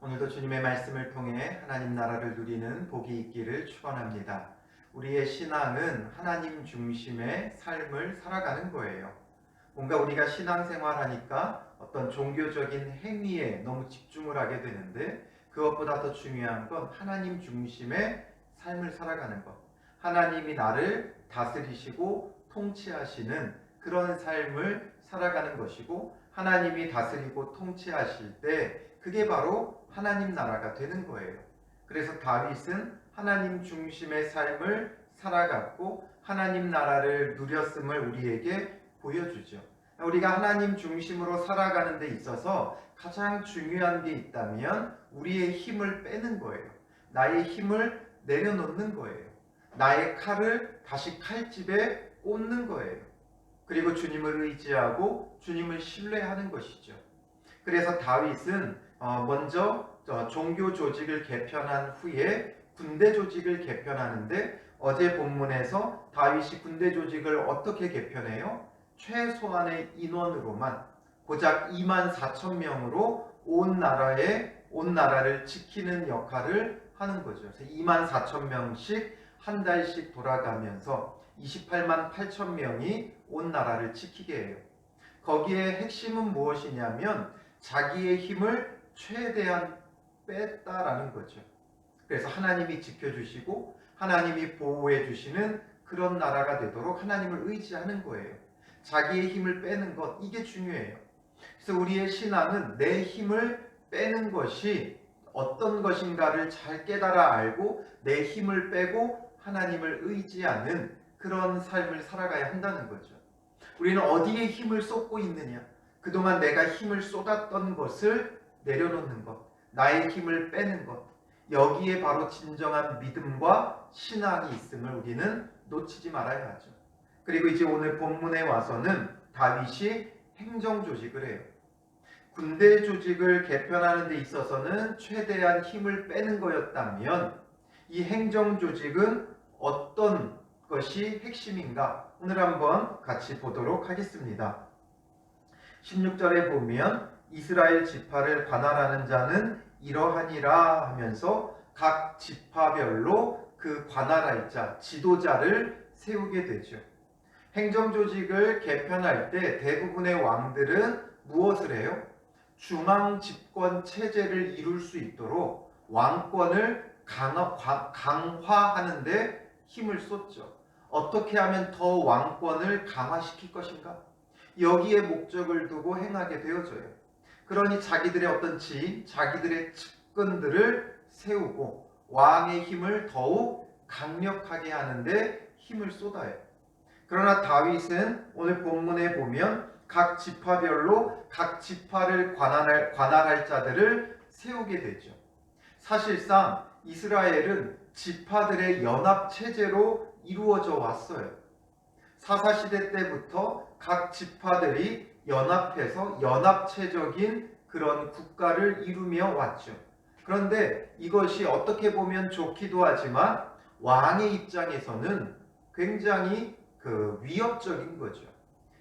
오늘도 주님의 말씀을 통해 하나님 나라를 누리는 복이 있기를 축원합니다. 우리의 신앙은 하나님 중심의 삶을 살아가는 거예요. 뭔가 우리가 신앙생활하니까 어떤 종교적인 행위에 너무 집중을 하게 되는데 그것보다 더 중요한 건 하나님 중심의 삶을 살아가는 것. 하나님이 나를 다스리시고 통치하시는 그런 삶을 살아가는 것이고 하나님이 다스리고 통치하실 때 그게 바로 하나님 나라가 되는 거예요. 그래서 다윗은 하나님 중심의 삶을 살아갔고 하나님 나라를 누렸음을 우리에게 보여주죠. 우리가 하나님 중심으로 살아가는 데 있어서 가장 중요한 게 있다면 우리의 힘을 빼는 거예요. 나의 힘을 내려놓는 거예요. 나의 칼을 다시 칼집에 꽂는 거예요. 그리고 주님을 의지하고 주님을 신뢰하는 것이죠. 그래서 다윗은 먼저 종교 조직을 개편한 후에 군대 조직을 개편하는데 어제 본문에서 다윗이 군대 조직을 어떻게 개편해요? 최소한의 인원으로만 고작 2만 4천 명으로 온 나라를 지키는 역할을 하는 거죠. 그래서 2만 4천 명씩 한 달씩 돌아가면서 28만 8천 명이 온 나라를 지키게 해요. 거기에 핵심은 무엇이냐면 자기의 힘을 최대한 뺐다라는 거죠. 그래서 하나님이 지켜주시고 하나님이 보호해 주시는 그런 나라가 되도록 하나님을 의지하는 거예요. 자기의 힘을 빼는 것, 이게 중요해요. 그래서 우리의 신앙은 내 힘을 빼는 것이 어떤 것인가를 잘 깨달아 알고 내 힘을 빼고 하나님을 의지하는 그런 삶을 살아가야 한다는 거죠. 우리는 어디에 힘을 쏟고 있느냐? 그동안 내가 힘을 쏟았던 것을 내려놓는 것, 나의 힘을 빼는 것, 여기에 바로 진정한 믿음과 신앙이 있음을 우리는 놓치지 말아야 하죠. 그리고 이제 오늘 본문에 와서는 다윗이 행정 조직을 해요. 군대 조직을 개편하는 데 있어서는 최대한 힘을 빼는 거였다면 이 행정 조직은 어떤 것이 핵심인가? 오늘 한번 같이 보도록 하겠습니다. 16절에 보면 이스라엘 지파를 관할하는 자는 이러하니라 하면서 각 지파별로 그 관할할 자, 지도자를 세우게 되죠. 행정조직을 개편할 때 대부분의 왕들은 무엇을 해요? 중앙 집권 체제를 이룰 수 있도록 왕권을 강화하는 데 힘을 쏟죠. 어떻게 하면 더 왕권을 강화시킬 것인가? 여기에 목적을 두고 행하게 되어져요. 그러니 자기들의 어떤 지인, 자기들의 측근들을 세우고 왕의 힘을 더욱 강력하게 하는데 힘을 쏟아요. 그러나 다윗은 오늘 본문에 보면 각 지파별로 각 지파를 관할할 자들을 세우게 되죠. 사실상 이스라엘은 지파들의 연합 체제로 이루어져 왔어요. 사사시대 때부터 각 지파들이 연합해서 연합체적인 그런 국가를 이루며 왔죠. 그런데 이것이 어떻게 보면 좋기도 하지만 왕의 입장에서는 굉장히 위협적인 거죠.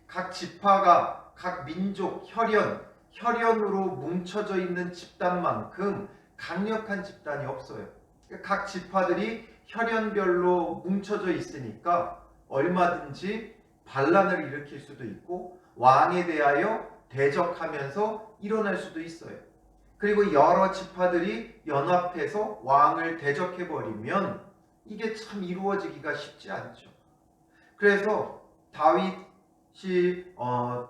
각 지파가 각 민족, 혈연으로 뭉쳐져 있는 집단만큼 강력한 집단이 없어요. 각 지파들이 혈연별로 뭉쳐져 있으니까 얼마든지 반란을 일으킬 수도 있고 왕에 대하여 대적하면서 일어날 수도 있어요. 그리고 여러 지파들이 연합해서 왕을 대적해버리면 이게 참 이루어지기가 쉽지 않죠. 그래서 다윗이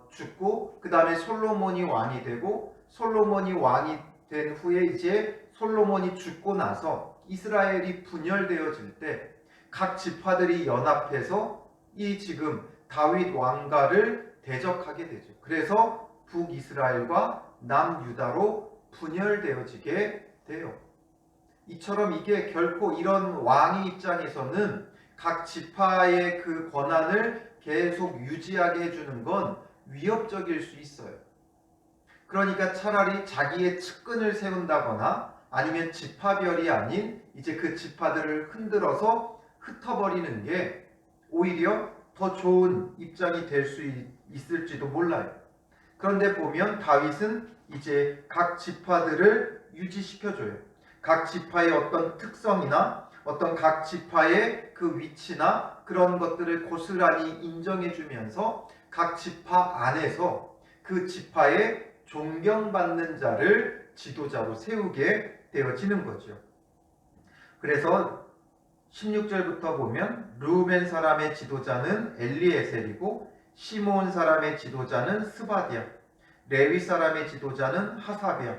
죽고 그 다음에 솔로몬이 왕이 되고 솔로몬이 왕이 된 후에 이제 솔로몬이 죽고 나서 이스라엘이 분열되어질 때 각 지파들이 연합해서 이 지금 다윗 왕가를 대적하게 되죠. 그래서 북이스라엘과 남유다로 분열되어지게 돼요. 이처럼 이게 결코 이런 왕의 입장에서는 각 지파의 그 권한을 계속 유지하게 해주는 건 위협적일 수 있어요. 그러니까 차라리 자기의 측근을 세운다거나 아니면 지파별이 아닌 이제 그 지파들을 흔들어서 흩어버리는 게 오히려 더 좋은 입장이 될 수 있을지도 몰라요. 그런데 보면 다윗은 이제 각 지파들을 유지시켜줘요. 각 지파의 어떤 특성이나 어떤 각 지파의 그 위치나 그런 것들을 고스란히 인정해주면서 각 지파 안에서 그 지파의 존경받는 자를 지도자로 세우게 되어지는 거죠. 그래서 16절부터 보면 르우벤 사람의 지도자는 엘리에셀이고 시므온 사람의 지도자는 스바디아, 레위 사람의 지도자는 하사비아,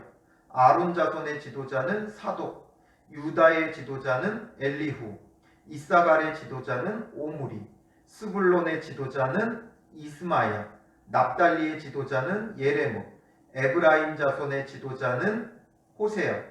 아론 자손의 지도자는 사독, 유다의 지도자는 엘리후, 이사갈의 지도자는 오므리, 스불론의 지도자는 이스마야, 납달리의 지도자는 예레모, 에브라임 자손의 지도자는 호세야,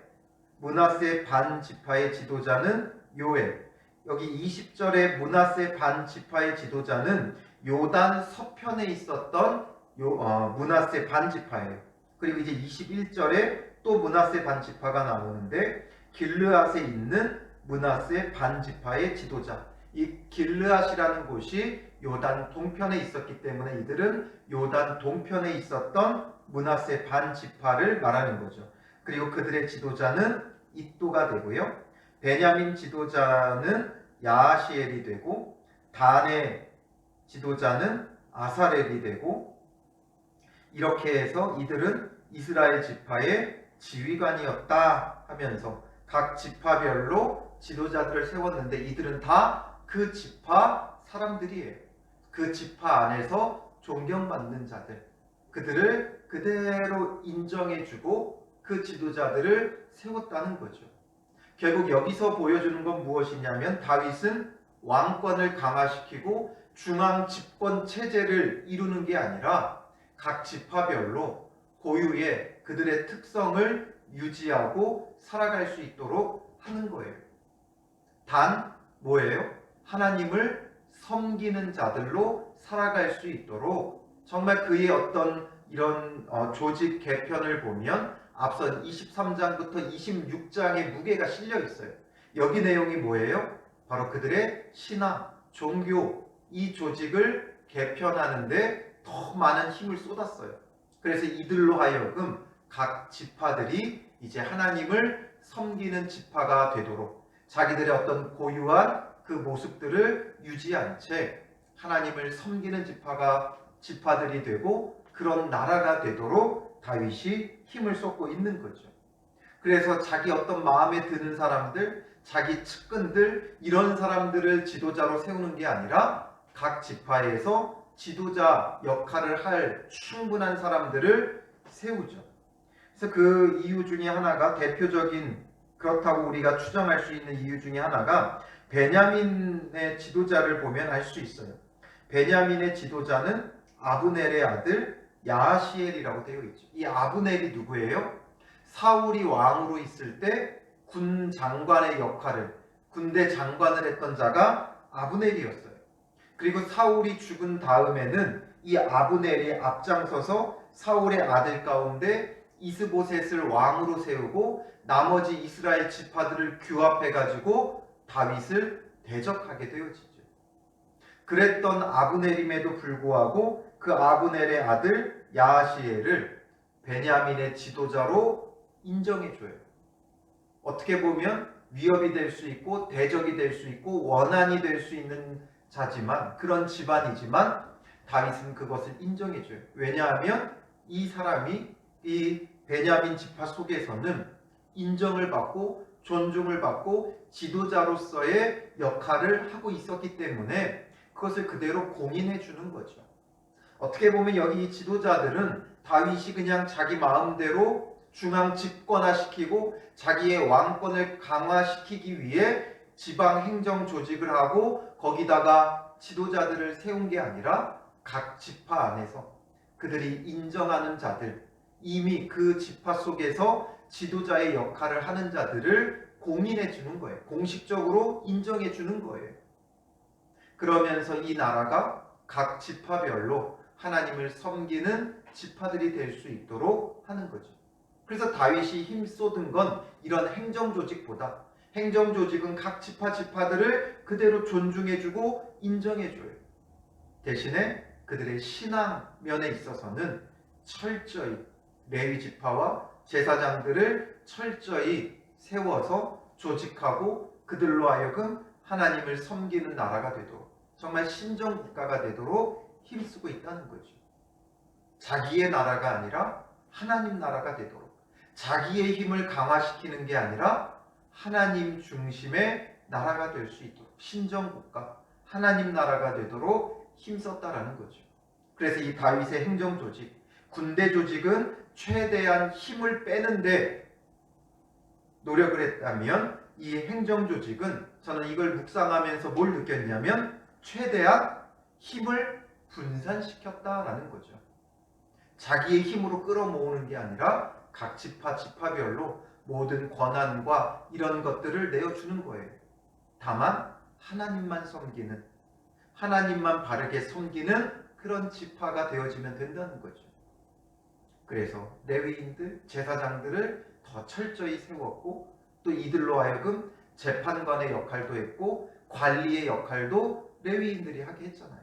므낫세 반 지파의 지도자는 요엘. 여기 20절의 므낫세 반 지파의 지도자는 요단 서편에 있었던 므낫세 반 지파예요. 그리고 이제 21절에 또 므낫세 반 지파가 나오는데 길르앗에 있는 므낫세 반 지파의 지도자. 이 길르앗이라는 곳이 요단 동편에 있었기 때문에 이들은 요단 동편에 있었던 므낫세 반 지파를 말하는 거죠. 그리고 그들의 지도자는 잇도가 되고요. 베냐민 지도자는 야하시엘이 되고 단의 지도자는 아사렐이 되고 이렇게 해서 이들은 이스라엘 지파의 지휘관이었다 하면서 각 지파별로 지도자들을 세웠는데 이들은 다 그 지파 사람들이에요. 그 지파 안에서 존경받는 자들, 그들을 그대로 인정해주고 그 지도자들을 세웠다는 거죠. 결국 여기서 보여주는 건 무엇이냐면 다윗은 왕권을 강화시키고 중앙 집권 체제를 이루는 게 아니라 각 지파별로 고유의 그들의 특성을 유지하고 살아갈 수 있도록 하는 거예요. 단 뭐예요? 하나님을 섬기는 자들로 살아갈 수 있도록 정말 그의 어떤 이런 조직 개편을 보면 앞선 23장부터 26장의 무게가 실려 있어요. 여기 내용이 뭐예요? 바로 그들의 신앙, 종교, 이 조직을 개편하는데 더 많은 힘을 쏟았어요. 그래서 이들로 하여금 각 지파들이 이제 하나님을 섬기는 지파가 되도록 자기들의 어떤 고유한 그 모습들을 유지한 채 하나님을 섬기는 지파들이 되고 그런 나라가 되도록 다윗이 힘을 쏟고 있는 거죠. 그래서 자기 어떤 마음에 드는 사람들, 자기 측근들 이런 사람들을 지도자로 세우는 게 아니라 각 지파에서 지도자 역할을 할 충분한 사람들을 세우죠. 그래서 그 이유 중에 하나가 대표적인 그렇다고 우리가 추정할 수 있는 이유 중에 하나가 베냐민의 지도자를 보면 알 수 있어요. 베냐민의 지도자는 아브넬의 아들 야하시엘이라고 되어 있죠. 이 아브넬이 누구예요? 사울이 왕으로 있을 때 군 장관의 역할을 군대 장관을 했던 자가 아브넬이었어요. 그리고 사울이 죽은 다음에는 이 아브넬이 앞장서서 사울의 아들 가운데 이스보셋을 왕으로 세우고 나머지 이스라엘 지파들을 규합해가지고 다윗을 대적하게 되어지죠. 그랬던 아브넬임에도 불구하고 그 아브넬의 아들 야하시엘을 베냐민의 지도자로 인정해줘요. 어떻게 보면 위협이 될 수 있고 대적이 될 수 있고 원한이 될 수 있는 자지만 그런 집안이지만 다윗은 그것을 인정해줘요. 왜냐하면 이 사람이 이 베냐민 지파 속에서는 인정을 받고 존중을 받고 지도자로서의 역할을 하고 있었기 때문에 그것을 그대로 공인해 주는 거죠. 어떻게 보면 여기 이 지도자들은 다윗이 그냥 자기 마음대로 중앙 집권화시키고 자기의 왕권을 강화시키기 위해 지방 행정 조직을 하고 거기다가 지도자들을 세운 게 아니라 각 지파 안에서 그들이 인정하는 자들, 이미 그 지파 속에서 지도자의 역할을 하는 자들을 공인해 주는 거예요. 공식적으로 인정해 주는 거예요. 그러면서 이 나라가 각 지파별로 하나님을 섬기는 지파들이 될 수 있도록 하는 거죠. 그래서 다윗이 힘쏟은 건 이런 행정조직보다 행정조직은 각 지파들을 그대로 존중해주고 인정해줘요. 대신에 그들의 신앙 면에 있어서는 철저히 레위 지파와 제사장들을 철저히 세워서 조직하고 그들로 하여금 하나님을 섬기는 나라가 되도록, 정말 신정 국가가 되도록 힘쓰고 있다는 거죠. 자기의 나라가 아니라 하나님 나라가 되도록, 자기의 힘을 강화시키는 게 아니라 하나님 중심의 나라가 될 수 있도록, 신정 국가, 하나님 나라가 되도록 힘썼다라는 거죠. 그래서 이 다윗의 행정 조직, 군대 조직은 최대한 힘을 빼는데 노력을 했다면, 이 행정 조직은, 저는 이걸 묵상하면서 뭘 느꼈냐면 최대한 힘을 분산시켰다라는 거죠. 자기의 힘으로 끌어모으는 게 아니라 각 지파별로 모든 권한과 이런 것들을 내어주는 거예요. 다만 하나님만 섬기는, 하나님만 바르게 섬기는 그런 지파가 되어지면 된다는 거죠. 그래서 레위인들, 제사장들을 더 철저히 세웠고, 또 이들로 하여금 재판관의 역할도 했고 관리의 역할도 레위인들이 하게 했잖아요.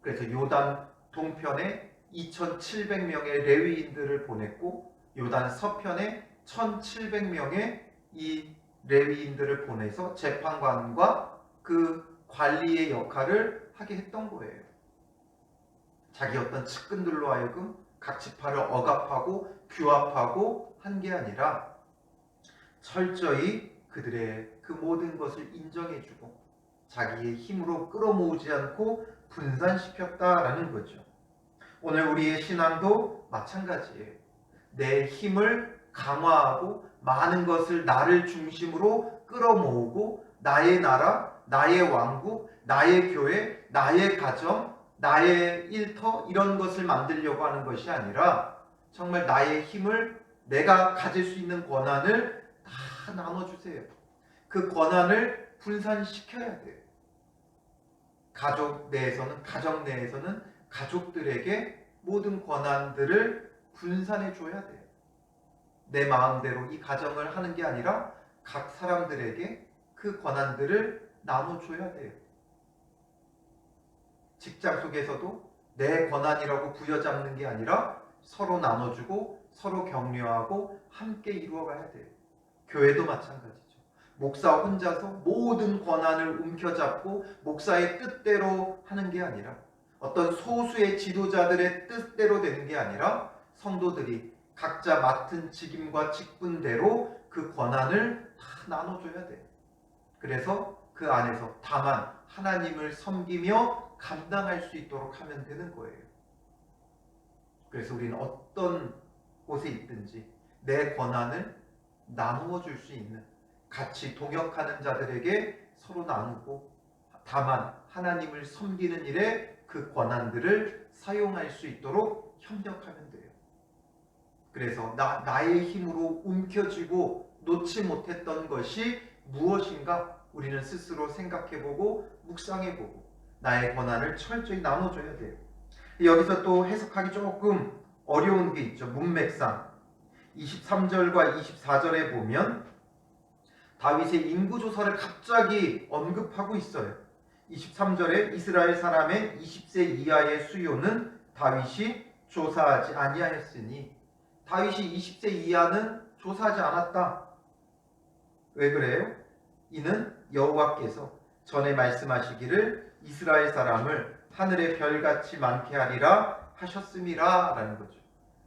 그래서 요단 동편에 2,700명의 레위인들을 보냈고, 요단 서편에 1,700명의 이 레위인들을 보내서 재판관과 그 관리의 역할을 하게 했던 거예요. 자기 어떤 측근들로 하여금 각 지파를 억압하고 규합하고 한 게 아니라 철저히 그들의 그 모든 것을 인정해주고 자기의 힘으로 끌어모으지 않고 분산시켰다라는 거죠. 오늘 우리의 신앙도 마찬가지예요. 내 힘을 강화하고 많은 것을 나를 중심으로 끌어모으고 나의 나라, 나의 왕국, 나의 교회, 나의 가정, 나의 일터, 이런 것을 만들려고 하는 것이 아니라 정말 나의 힘을, 내가 가질 수 있는 권한을 다 나눠주세요. 그 권한을 분산시켜야 돼요. 가족 내에서는, 가정 내에서는 가족들에게 모든 권한들을 분산해 줘야 돼요. 내 마음대로 이 가정을 하는 게 아니라 각 사람들에게 그 권한들을 나눠줘야 돼요. 직장 속에서도 내 권한이라고 부여잡는 게 아니라 서로 나눠주고 서로 격려하고 함께 이루어가야 돼요. 교회도 마찬가지죠. 목사 혼자서 모든 권한을 움켜잡고 목사의 뜻대로 하는 게 아니라, 어떤 소수의 지도자들의 뜻대로 되는 게 아니라 성도들이 각자 맡은 직임과 직분대로 그 권한을 다 나눠줘야 돼요. 그래서 그 안에서 다만 하나님을 섬기며 감당할 수 있도록 하면 되는 거예요. 그래서 우리는 어떤 곳에 있든지 내 권한을 나누어 줄 수 있는, 같이 동역하는 자들에게 서로 나누고, 다만 하나님을 섬기는 일에 그 권한들을 사용할 수 있도록 협력하면 돼요. 그래서 나의 힘으로 움켜쥐고 놓지 못했던 것이 무엇인가 우리는 스스로 생각해보고 묵상해보고 나의 권한을 철저히 나눠줘야 돼요. 여기서 또 해석하기 조금 어려운 게 있죠. 문맥상 23절과 24절에 보면 다윗의 인구조사를 갑자기 언급하고 있어요. 23절에 이스라엘 사람의 20세 이하의 수요는 다윗이 조사하지 아니하였으니, 다윗이 20세 이하는 조사하지 않았다. 왜 그래요? 이는 여호와께서 전에 말씀하시기를 이스라엘 사람을 하늘의 별같이 많게 하리라 하셨음이라 라는 거죠.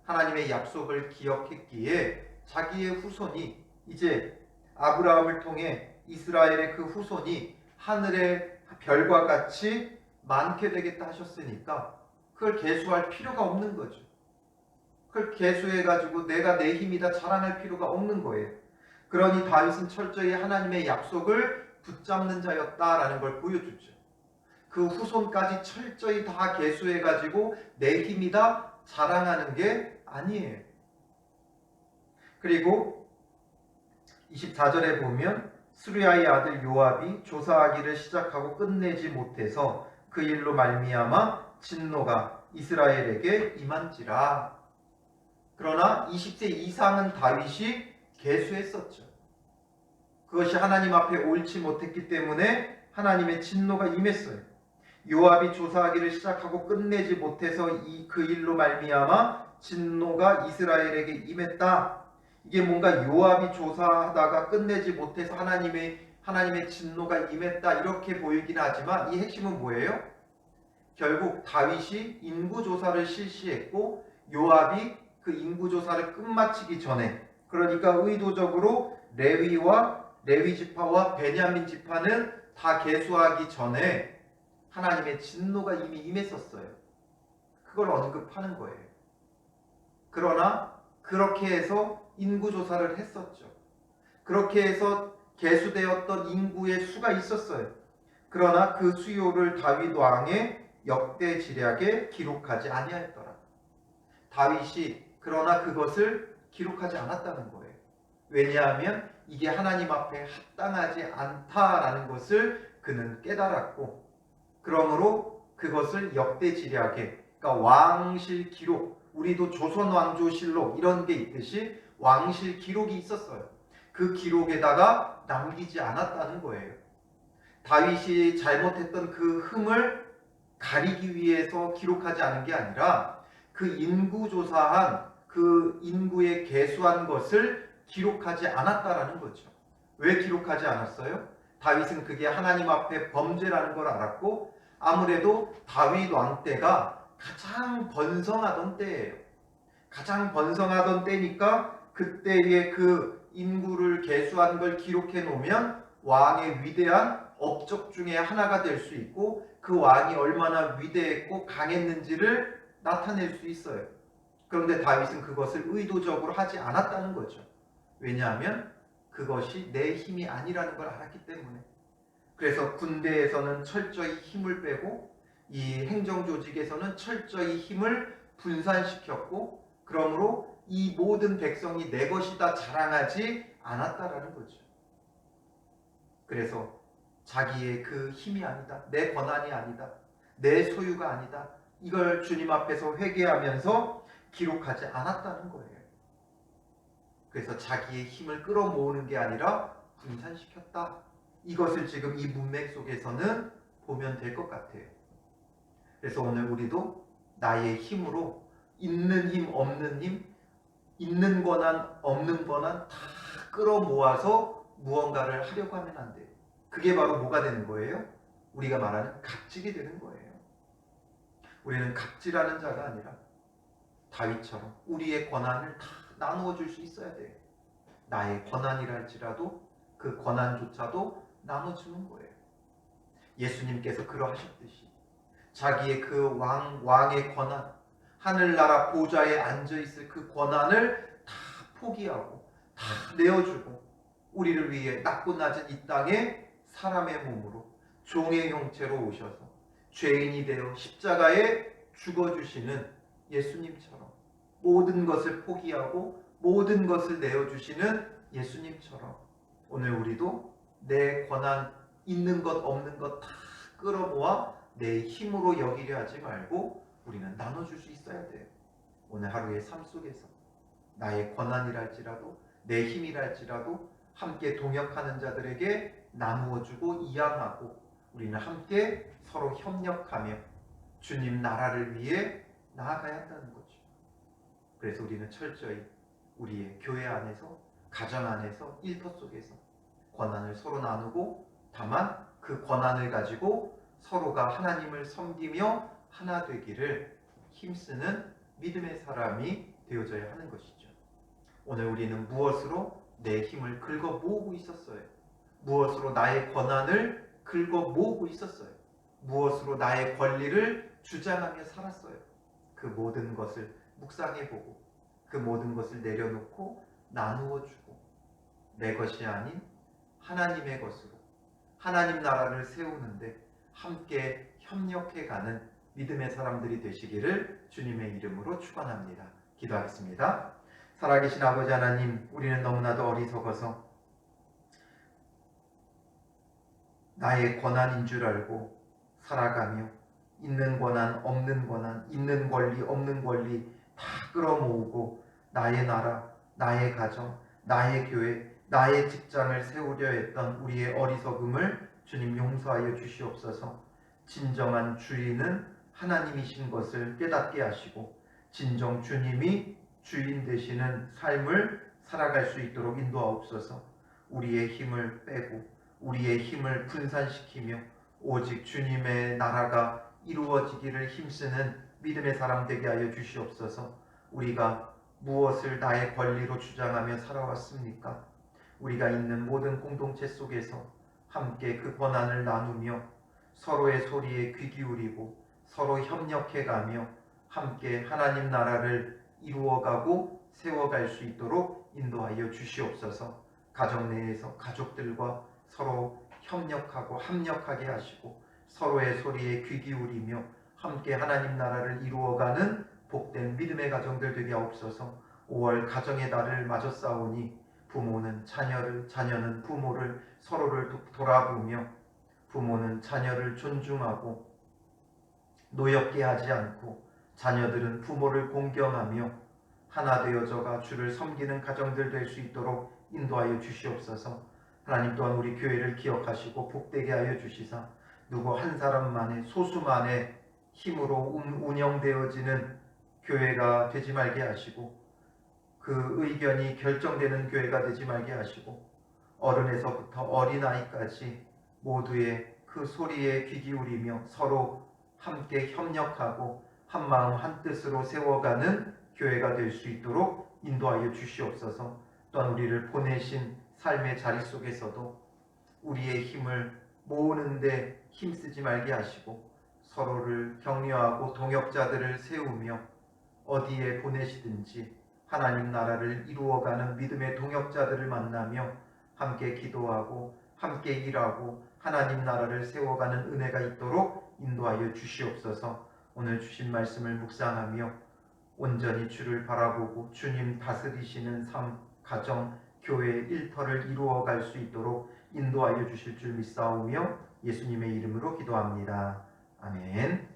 하나님의 약속을 기억했기에 자기의 후손이, 이제 아브라함을 통해 이스라엘의 그 후손이 하늘의 별과 같이 많게 되겠다 하셨으니까 그걸 계수할 필요가 없는 거죠. 그걸 계수해가지고 내가 내 힘이다 자랑할 필요가 없는 거예요. 그러니 다윗은 철저히 하나님의 약속을 붙잡는 자였다라는 걸 보여주죠. 그 후손까지 철저히 다 계수해가지고 내 힘이다 자랑하는 게 아니에요. 그리고 24절에 보면 스루야의 아들 요압이 조사하기를 시작하고 끝내지 못해서 그 일로 말미암아 진노가 이스라엘에게 임한지라. 그러나 20세 이상은 다윗이 계수했었죠. 그것이 하나님 앞에 옳지 못했기 때문에 하나님의 진노가 임했어요. 요압이 조사하기를 시작하고 끝내지 못해서 그 일로 말미암아 진노가 이스라엘에게 임했다. 이게 뭔가 요압이 조사하다가 끝내지 못해서 하나님의 진노가 임했다 이렇게 보이긴 하지만 이 핵심은 뭐예요? 결국 다윗이 인구조사를 실시했고 요압이 그 인구조사를 끝마치기 전에, 그러니까 의도적으로 레위 지파와 베냐민 지파는 다 계수하기 전에 하나님의 진노가 이미 임했었어요. 그걸 언급하는 거예요. 그러나 그렇게 해서 인구조사를 했었죠. 그렇게 해서 계수되었던 인구의 수가 있었어요. 그러나 그 수요를 다윗 왕의 역대 지략에 기록하지 아니하였더라. 다윗이 그러나 그것을 기록하지 않았다는 거예요. 왜냐하면 이게 하나님 앞에 합당하지 않다라는 것을 그는 깨달았고, 그러므로 그것을 역대 지략에, 그러니까 왕실 기록, 우리도 조선 왕조실록 이런 게 있듯이 왕실 기록이 있었어요. 그 기록에다가 남기지 않았다는 거예요. 다윗이 잘못했던 그 흠을 가리기 위해서 기록하지 않은 게 아니라 그 인구조사한 그 인구에 계수한 것을 기록하지 않았다라는 거죠. 왜 기록하지 않았어요? 다윗은 그게 하나님 앞에 범죄라는 걸 알았고, 아무래도 다윗 왕 때가 가장 번성하던 때예요. 가장 번성하던 때니까 그때의 그 인구를 계수한 걸 기록해 놓으면 왕의 위대한 업적 중에 하나가 될 수 있고, 그 왕이 얼마나 위대했고 강했는지를 나타낼 수 있어요. 그런데 다윗은 그것을 의도적으로 하지 않았다는 거죠. 왜냐하면 그것이 내 힘이 아니라는 걸 알았기 때문에. 그래서 군대에서는 철저히 힘을 빼고 이 행정조직에서는 철저히 힘을 분산시켰고, 그러므로 이 모든 백성이 내 것이다 자랑하지 않았다라는 거죠. 그래서 자기의 그 힘이 아니다, 내 권한이 아니다, 내 소유가 아니다, 이걸 주님 앞에서 회개하면서 기록하지 않았다는 거예요. 그래서 자기의 힘을 끌어모으는 게 아니라 분산시켰다. 이것을 지금 이 문맥 속에서는 보면 될 것 같아요. 그래서 오늘 우리도 나의 힘으로 있는 힘, 없는 힘, 있는 권한, 없는 권한 다 끌어모아서 무언가를 하려고 하면 안 돼요. 그게 바로 뭐가 되는 거예요? 우리가 말하는 갑질이 되는 거예요. 우리는 갑질하는 자가 아니라 다윗처럼 우리의 권한을 다 나누어 줄 수 있어야 돼요. 나의 권한이랄지라도 그 권한조차도 나눠주는 거예요. 예수님께서 그러하셨듯이 자기의 그 왕의 권한, 하늘나라 보좌에 앉아있을 그 권한을 다 포기하고 다 내어주고 우리를 위해 낮고 낮은 이 땅에 사람의 몸으로 종의 형체로 오셔서 죄인이 되어 십자가에 죽어주시는 예수님처럼, 모든 것을 포기하고 모든 것을 내어주시는 예수님처럼 오늘 우리도 내 권한, 있는 것 없는 것 다 끌어모아 내 힘으로 여기려 하지 말고 우리는 나눠줄 수 있어야 돼요. 오늘 하루의 삶 속에서 나의 권한이랄지라도 내 힘이랄지라도 함께 동역하는 자들에게 나누어주고 이양하고 우리는 함께 서로 협력하며 주님 나라를 위해 나아가야 한다는 거죠. 그래서 우리는 철저히 우리의 교회 안에서, 가정 안에서, 일터 속에서 권한을 서로 나누고, 다만 그 권한을 가지고 서로가 하나님을 섬기며 하나 되기를 힘쓰는 믿음의 사람이 되어져야 하는 것이죠. 오늘 우리는 무엇으로 내 힘을 긁어 모으고 있었어요? 무엇으로 나의 권한을 긁어 모으고 있었어요? 무엇으로 나의 권리를 주장하며 살았어요? 그 모든 것을 묵상해보고 그 모든 것을 내려놓고 나누어주고 내 것이 아닌 하나님의 것으로 하나님 나라를 세우는데 함께 협력해가는 믿음의 사람들이 되시기를 주님의 이름으로 축원합니다. 기도하겠습니다. 살아계신 아버지 하나님, 우리는 너무나도 어리석어서 나의 권한인 줄 알고 살아가며 있는 권한, 없는 권한, 있는 권리, 없는 권리 다 끌어모으고 나의 나라, 나의 가정, 나의 교회, 나의 직장을 세우려 했던 우리의 어리석음을 주님 용서하여 주시옵소서. 진정한 주인은 하나님이신 것을 깨닫게 하시고 진정 주님이 주인 되시는 삶을 살아갈 수 있도록 인도하옵소서. 우리의 힘을 빼고 우리의 힘을 분산시키며 오직 주님의 나라가 이루어지기를 힘쓰는 믿음의 사람 되게 하여 주시옵소서. 우리가 무엇을 나의 권리로 주장하며 살아왔습니까? 우리가 있는 모든 공동체 속에서 함께 그 권한을 나누며 서로의 소리에 귀 기울이고 서로 협력해가며 함께 하나님 나라를 이루어가고 세워갈 수 있도록 인도하여 주시옵소서. 가정 내에서 가족들과 서로 협력하고 합력하게 하시고 서로의 소리에 귀 기울이며 함께 하나님 나라를 이루어가는 복된 믿음의 가정들 되게 하옵소서. 5월 가정의 달을 맞았사오니 부모는 자녀를, 자녀는 부모를 서로를 돌아보며 부모는 자녀를 존중하고 노엽게 하지 않고 자녀들은 부모를 공경하며 하나 되어져가 주를 섬기는 가정들 될 수 있도록 인도하여 주시옵소서. 하나님 또한 우리 교회를 기억하시고 복되게 하여 주시사 누구 한 사람만의 소수만의 힘으로 운영되어지는 교회가 되지 말게 하시고 그 의견이 결정되는 교회가 되지 말게 하시고 어른에서부터 어린아이까지 모두의 그 소리에 귀 기울이며 서로 함께 협력하고 한마음 한뜻으로 세워가는 교회가 될 수 있도록 인도하여 주시옵소서. 또한 우리를 보내신 삶의 자리 속에서도 우리의 힘을 모으는데 힘쓰지 말게 하시고 서로를 격려하고 동역자들을 세우며 어디에 보내시든지 하나님 나라를 이루어가는 믿음의 동역자들을 만나며 함께 기도하고 함께 일하고 하나님 나라를 세워가는 은혜가 있도록 인도하여 주시옵소서. 오늘 주신 말씀을 묵상하며 온전히 주를 바라보고 주님 다스리시는 삶, 가정, 교회 일터를 이루어갈 수 있도록 인도하여 주실 줄 믿사오며 예수님의 이름으로 기도합니다. 아멘.